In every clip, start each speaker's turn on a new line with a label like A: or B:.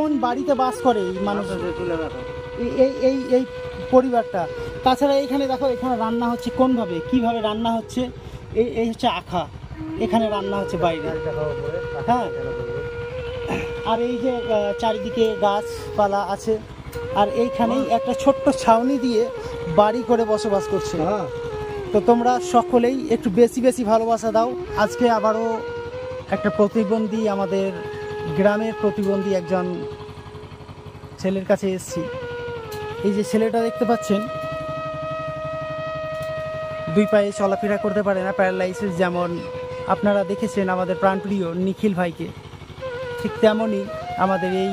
A: কোন বাড়িতে বাস করে এই মানুষ, এই পরিবারটা। তাছাড়া এইখানে দেখো, এখানে রান্না হচ্ছে কোনভাবে, কিভাবে রান্না হচ্ছে। এই হচ্ছে আখা, এখানে রান্না হচ্ছে বাইরে। হ্যাঁ, আর এই যে চারিদিকে গাছপালা আছে, আর এইখানেই একটা ছোট্ট ছাউনি দিয়ে বাড়ি করে বসবাস করছে। তো তোমরা সকলেই একটু বেশি বেশি ভালোবাসা দাও। আজকে আবারও একটা প্রতিবন্ধী, আমাদের গ্রামের প্রতিবন্ধী একজন ছেলের কাছে এসেছি। এই যে ছেলেটা দেখতে পাচ্ছেন, দুই পায়ে চলাফেরা করতে পারে না, প্যারালাইসিস। যেমন আপনারা দেখেছেন আমাদের প্রাণপ্রিয় নিখিল ভাইকে, ঠিক তেমনই আমাদের এই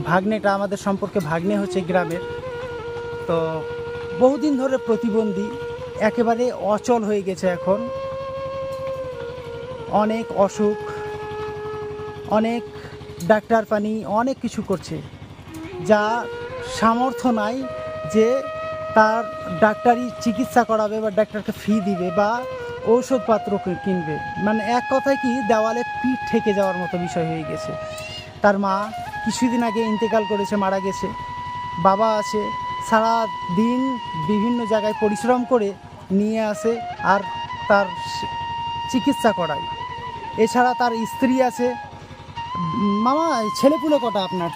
A: ভাগ্নেটা, আমাদের সম্পর্কে ভাগ্নে হচ্ছে গ্রামের। তো বহুদিন ধরে প্রতিবন্ধী, একেবারে অচল হয়ে গেছে এখন। অনেক অসুখ, অনেক ডাক্তার পানি, অনেক কিছু করছে, যা সামর্থ্য নাই যে তার ডাক্তারি চিকিৎসা করাবে বা ডাক্তারকে ফি দিবে বা ঔষধপত্র কিনবে। মানে এক কথায় কি, দেওয়ালে পিঠ ঠেকে যাওয়ার মতো বিষয় হয়ে গেছে। তার মা কিছুদিন আগে ইন্তেকাল করেছে, মারা গেছে। বাবা আছে, সারা দিন বিভিন্ন জায়গায় পরিশ্রম করে নিয়ে আসে আর তার চিকিৎসা করায়। এছাড়া তার স্ত্রী আছে। মামা, ছেলেপুলে কটা আপনার?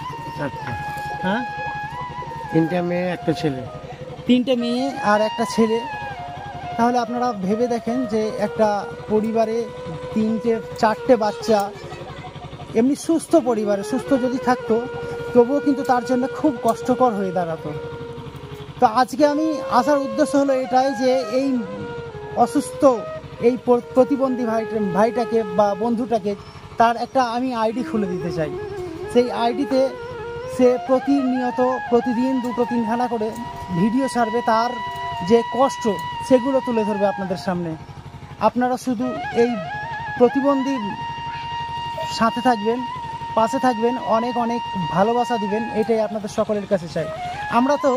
A: হ্যাঁ,
B: 3টে মেয়ে, একটা ছেলে।
A: 3টে মেয়ে আর একটা ছেলে। তাহলে আপনারা ভেবে দেখেন যে একটা পরিবারে 4টে বাচ্চা, এমনি সুস্থ পরিবারে, সুস্থ যদি থাকতো তবুও কিন্তু তার জন্য খুব কষ্টকর হয়ে দাঁড়াতো। তো আজকে আমি আসার উদ্দেশ্য হলো এটাই যে এই অসুস্থ, এই প্রতিবন্ধী ভাইটাকে বা বন্ধুটাকে তার একটা আমি আইডি খুলে দিতে চাই। সেই আইডিতে সে প্রতিদিন 2-3 ঘন্টা করে ভিডিও ছাড়বে, তার যে কষ্ট সেগুলো তুলে ধরবে আপনাদের সামনে। আপনারা শুধু এই প্রতিবন্ধীর সাথে থাকবেন, পাশে থাকবেন, অনেক অনেক ভালোবাসা দিবেন, এটাই আপনাদের সকলের কাছে চাই। আমরা তো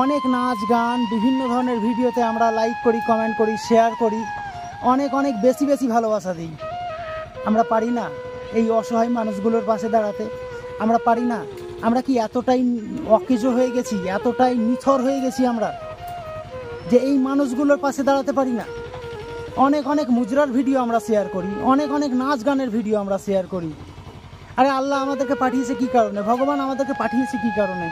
A: অনেক নাচ গান, বিভিন্ন ধরনের ভিডিওতে আমরা লাইক করি, কমেন্ট করি, শেয়ার করি, অনেক অনেক বেশি বেশি ভালোবাসা দিই। আমরা পারি না এই অসহায় মানুষগুলোর পাশে দাঁড়াতে? আমরা পারি না? আমরা কি এতটাই অকেজো হয়ে গেছি, এতটাই নিথর হয়ে গেছি আমরা যে এই মানুষগুলোর পাশে দাঁড়াতে পারি না? অনেক অনেক মুজরার ভিডিও আমরা শেয়ার করি, অনেক অনেক নাচ গানের ভিডিও আমরা শেয়ার করি। আরে আল্লাহ আমাদেরকে পাঠিয়েছে কী কারণে? ভগবান আমাদেরকে পাঠিয়েছে কী কারণে?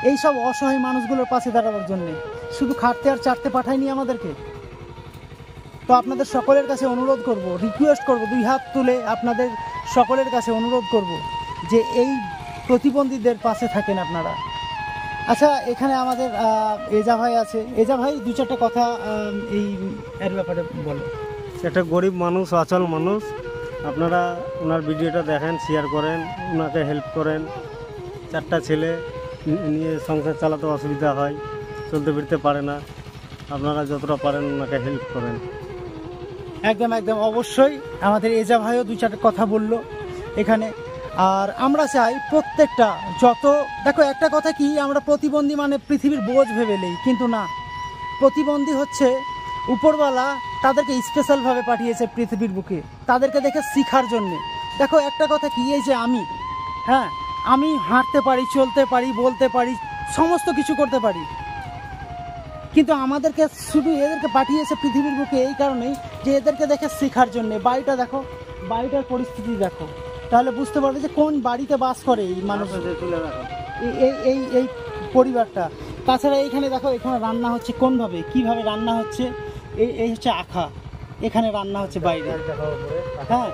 A: এই সব অসহায় মানুষগুলোর পাশে দাঁড়াবার জন্যে। শুধু খাটতে আর চাটতে পাঠায়নি আমাদেরকে। তো আপনাদের সকলের কাছে অনুরোধ করব, রিকোয়েস্ট করব, 2 হাত তুলে আপনাদের সকলের কাছে অনুরোধ করব যে এই প্রতিবন্ধীদের পাশে থাকেন আপনারা। আচ্ছা, এখানে আমাদের এজা ভাই আছে। এজা ভাই, 2-4টা কথা এই এর ব্যাপারে বলো।
B: একটা গরিব মানুষ, অচল মানুষ, আপনারা ওনার ভিডিওটা দেখেন, শেয়ার করেন, ওনাকে হেল্প করেন। 4টা ছেলে নিয়ে সংসার চালাতে অসুবিধা হয়, চলতে ফিরতে পারে না। আপনারা যতটা পারেন ওনাকে হেল্প করেন।
A: একদম একদম, অবশ্যই। আমাদের এজা ভাইও 2-4টা কথা বললো এখানে। আর আমরা চাই প্রত্যেকটা, দেখো একটা কথা কি, আমরা প্রতিবন্ধী মানে পৃথিবীর বোঝ ভেবে নেই, কিন্তু না। প্রতিবন্ধী হচ্ছে উপরওয়ালা তাদেরকে স্পেশালভাবে পাঠিয়েছে পৃথিবীর বুকে, তাদেরকে দেখে শিখার জন্যে। দেখো একটা কথা কি, এই যে আমি হাঁটতে পারি, চলতে পারি, বলতে পারি, সমস্ত কিছু করতে পারি, কিন্তু আমাদেরকে শুধু এদেরকে পাঠিয়েছে পৃথিবীর বুকে এই কারণেই যে এদেরকে দেখে শেখার জন্যে। বাড়িটা দেখো, বাড়িটার পরিস্থিতি দেখো, তাহলে বুঝতে পারবে যে কোন বাড়িতে বাস করে এই মানুষ, এই পরিবারটা। তাছাড়া এইখানে দেখো, এখানে রান্না হচ্ছে কোনভাবে, কিভাবে রান্না হচ্ছে। এই হচ্ছে আখা, এখানে রান্না হচ্ছে বাইরে। হ্যাঁ,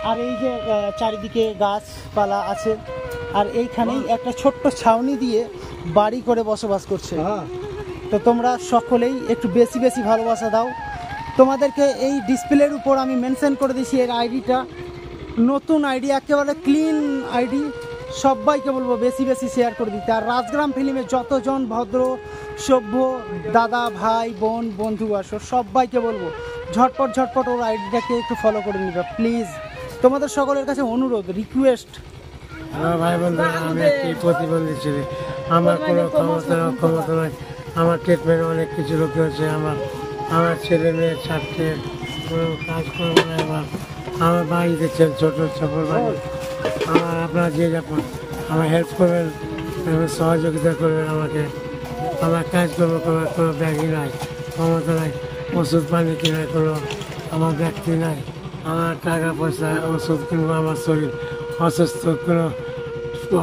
A: আর এই যে চারিদিকে গাছপালা আছে, আর এইখানেই একটা ছোট্ট ছাউনি দিয়ে বাড়ি করে বসবাস করছে। তো তোমরা সকলেই একটু বেশি বেশি ভালোবাসা দাও। তোমাদেরকে এই ডিসপ্লের উপর আমি মেনশন করে দিয়েছি এর আইডিটা, নতুন আইডি, একেবারে ক্লিন আইডি। সবাইকে বলবো বেশি বেশি শেয়ার করে দিতে। আর রাজগ্রাম ফিল্মে যতজন ভদ্র সভ্য দাদা, ভাই, বোন, বন্ধু আসো, সবাইকে বলবো ঝটপট ওর আইডিটাকে একটু ফলো করে নিবে প্লিজ। তোমাদের সকলের কাছে অনুরোধ, রিকোয়েস্ট।
B: আমার ভাই বন্ধু, আমি একটি প্রতিবন্ধী ছেলে, আমার কোনো ক্ষমতা নয়। আমার ট্রিটমেন্ট অনেক কিছু লোক হচ্ছে। আমার ছেলে মেয়ে 4টে, কোনো কাজ করবো না।
C: আমার বাড়ি দিচ্ছেন, ছোট সফল বাড়ি। আপনারা যে যখন আমার হেল্প করবেন, সহযোগিতা করবেন আমাকে। আমার কাজ করবো, কোনো ব্যাগই নাই, ক্ষমতা নাই, ওষুধ পানি কেনার কোনো আমার ব্যক্তি নাই। আমার টাকা পয়সা ওষুধ কিনবো, আমার শরীর অসুস্থ, কোনো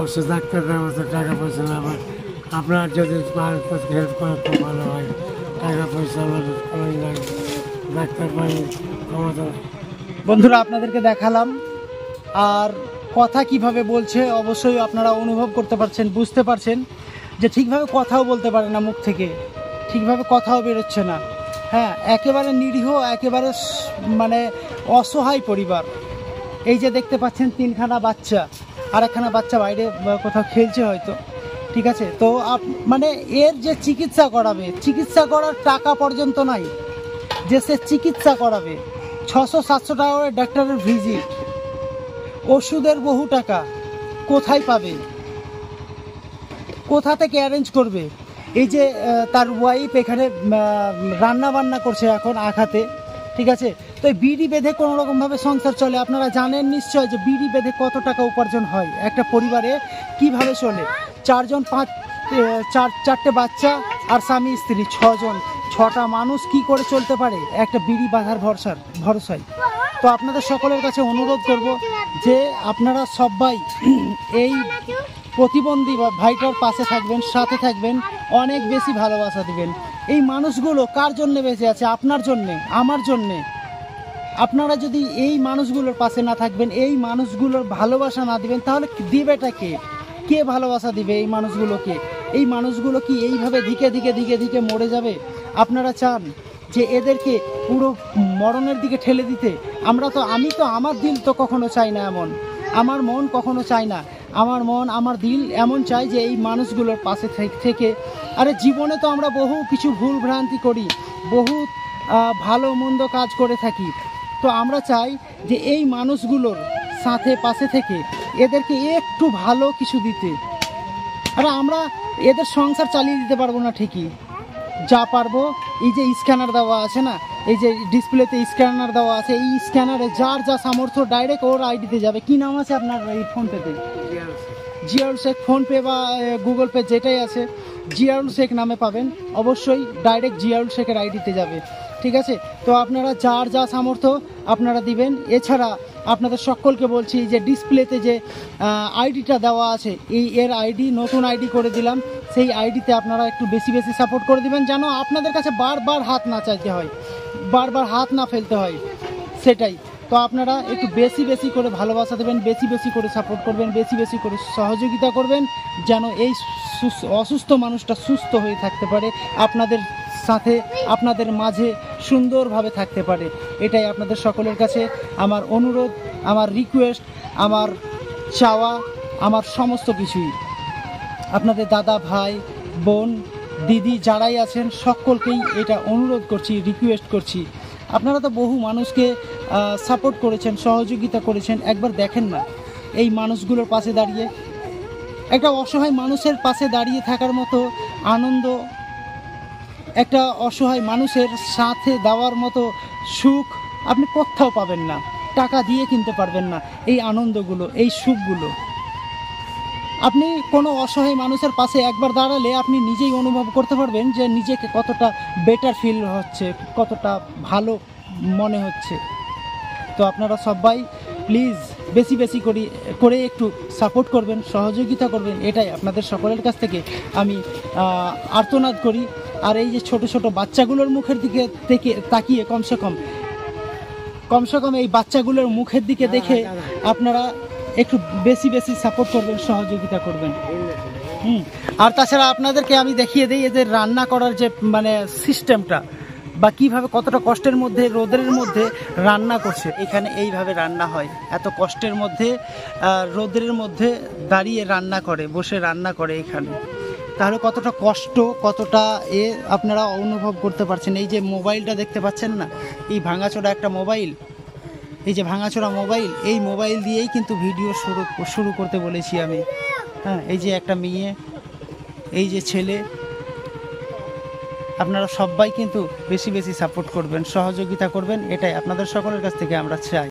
C: ওষুধ ডাক্তারের মতো টাকা পয়সা না। আমার আপনার যদি হেল্প করেন খুব ভালো হয়। টাকা পয়সা আমার কোনোই নাই, ডাক্তার পানি ক্ষমতা নাই।
A: বন্ধুরা, আপনাদেরকে দেখালাম, আর কথা কিভাবে বলছে অবশ্যই আপনারা অনুভব করতে পারছেন, বুঝতে পারছেন যে ঠিকভাবে কথাও বলতে পারে না, মুখ থেকে ঠিকভাবে কথাও বেরোচ্ছে না। হ্যাঁ, একেবারে নিরীহ, একেবারে মানে অসহায় পরিবার। এই যে দেখতে পাচ্ছেন 3খানা বাচ্চা, আর একখানা বাচ্চা বাইরে কোথাও খেলছে হয়তো, ঠিক আছে। তো মানে এর যে চিকিৎসা করাবে, চিকিৎসা করার টাকা পর্যন্ত নাই যে সে চিকিৎসা করাবে। 600-700 টাকা করে ডাক্তারের ভিজিট, ওষুধের বহু টাকা কোথায় পাবে, কোথা থেকে অ্যারেঞ্জ করবে? এই যে তার ওয়াইফ এখানে রান্না বান্না করছে এখন আখাতে, ঠিক আছে। তো এই বিড়ি বেঁধে কোনো রকমভাবে সংসার চলে। আপনারা জানেন নিশ্চয় যে বিড়ি বেঁধে কত টাকা উপার্জন হয় একটা পরিবারে, কিভাবে চলে। 4টে বাচ্চা আর স্বামী স্ত্রী 6জন, 6টা মানুষ কি করে চলতে পারে একটা বিড়ি বাঁধার ভরসায়। তো আপনাদের সকলের কাছে অনুরোধ করব যে আপনারা সবাই এই প্রতিবন্ধী ভাইটার পাশে থাকবেন, সাথে থাকবেন, অনেক বেশি ভালোবাসা দিবেন। এই মানুষগুলো কার জন্য বেঁচে আছে? আপনার জন্যে, আমার জন্যে। আপনারা যদি এই মানুষগুলোর পাশে না থাকবেন, এই মানুষগুলোর ভালোবাসা না দিবেন, তাহলে দিবেটা কে? কে ভালোবাসা দিবে এই মানুষগুলোকে? এই মানুষগুলো কি এইভাবে ধীকে ধীকে মরে যাবে? আপনারা চান যে এদেরকে পুরো মরণের দিকে ঠেলে দিতে? আমি তো আমার দিল তো কখনো চাই না এমন, আমার মন কখনো চায় না। আমার মন, আমার দিল এমন চাই যে এই মানুষগুলোর পাশে থেকে, আরে জীবনে তো আমরা বহু কিছু ভুল ভ্রান্তি করি, বহু ভালো মন্দ কাজ করে থাকি। তো আমরা চাই যে এই মানুষগুলোর সাথে পাশে থেকে এদেরকে একটু ভালো কিছু দিতে। আরে আমরা এদের সংসার চালিয়ে দিতে পারবো না ঠিকই, যা পারবো এই যে স্ক্যানার দেওয়া আছে না, এই যে ডিসপ্লেতে স্ক্যানার দেওয়া আছে, এই স্ক্যানারে যার যা সামর্থ্য ডাইরেক্ট ওর আইডিতে যাবে। কি নাম আছে আপনার এই ফোনপেতে? জিয়াউল শেখ। ফোনপে বা গুগল পে যেটাই আছে জিয়াউল শেখ নামে পাবেন, অবশ্যই ডাইরেক্ট জিয়াউল শেখের আইডিতে যাবে, ঠিক আছে। তো আপনারা যার যা সামর্থ্য আপনারা দিবেন। এছাড়া আপনাদের সকলকে বলছি যে ডিসপ্লেতে যে আইডিটা দেওয়া আছে, এর আইডি নতুন আইডি করে দিলাম, সেই আইডিতে আপনারা একটু বেশি সাপোর্ট করে দিবেন, যেন আপনাদের কাছে বারবার হাত না চাইতে হয়, বারবার হাত না ফেলতে হয়, সেটাই। তো আপনারা একটু বেশি করে ভালোবাসা দেবেন, বেশি করে সাপোর্ট করবেন, বেশি করে সহযোগিতা করবেন, যেন এই অসুস্থ মানুষটা সুস্থ হয়ে থাকতে পারে, আপনাদের সাথে, আপনাদের মাঝে সুন্দরভাবে থাকতে পারে। এটাই আপনাদের সকলের কাছে আমার অনুরোধ, আমার রিকোয়েস্ট, আমার চাওয়া, আমার সমস্ত কিছুই। আপনাদের দাদা, ভাই, বোন, দিদি যারাই আছেন সকলকেই এটা অনুরোধ করছি, রিকোয়েস্ট করছি। আপনারা তো বহু মানুষকে সাপোর্ট করেছেন, সহযোগিতা করেছেন, একবার দেখেন না এই মানুষগুলোর পাশে দাঁড়িয়ে। একটা অসহায় মানুষের পাশে দাঁড়িয়ে থাকার মতো আনন্দ, একটা অসহায় মানুষের সাথে দেওয়ার মতো সুখ আপনি কোথাও পাবেন না, টাকা দিয়ে কিনতে পারবেন না। এই আনন্দগুলো, এই সুখগুলো আপনি কোনো অসহায় মানুষের পাশে একবার দাঁড়ালে আপনি নিজেই অনুভব করতে পারবেন যে নিজেকে কতটা বেটার ফিল হচ্ছে, কতটা ভালো মনে হচ্ছে। তো আপনারা সবাই প্লিজ বেশি করে একটু সাপোর্ট করবেন, সহযোগিতা করবেন, এটাই আপনাদের সকলের কাছ থেকে আমি আর্তনাদ করি। আর এই যে ছোট বাচ্চাগুলোর মুখের দিকে তাকিয়ে কমসে কম এই বাচ্চাগুলোর মুখের দিকে দেখে আপনারা একটু বেশি সাপোর্ট করবেন, সহযোগিতা করবেন। আর তাছাড়া আপনাদেরকে আমি দেখিয়ে দিই এদের রান্না করার যে মানে সিস্টেমটা, বা কীভাবে কতটা কষ্টের মধ্যে, রোদের মধ্যে রান্না করছে। এখানে এইভাবে রান্না হয়, এত কষ্টের মধ্যে, রোদের মধ্যে দাঁড়িয়ে রান্না করে, বসে রান্না করে এখানে। তাহলে কতটা কষ্ট, কতটা আপনারা অনুভব করতে পারছেন। এই যে মোবাইলটা দেখতে পাচ্ছেন না, এই ভাঙাচোরা একটা মোবাইল, এই যে ভাঙাচোরা মোবাইল, এই মোবাইল দিয়েই কিন্তু ভিডিও শুরু করতে বলেছি আমি। হ্যাঁ, এই যে একটা মেয়ে, এই যে ছেলে, আপনারা সবাই কিন্তু বেশি সাপোর্ট করবেন, সহযোগিতা করবেন, এটাই আপনাদের সকলের কাছ থেকে আমরা চাই।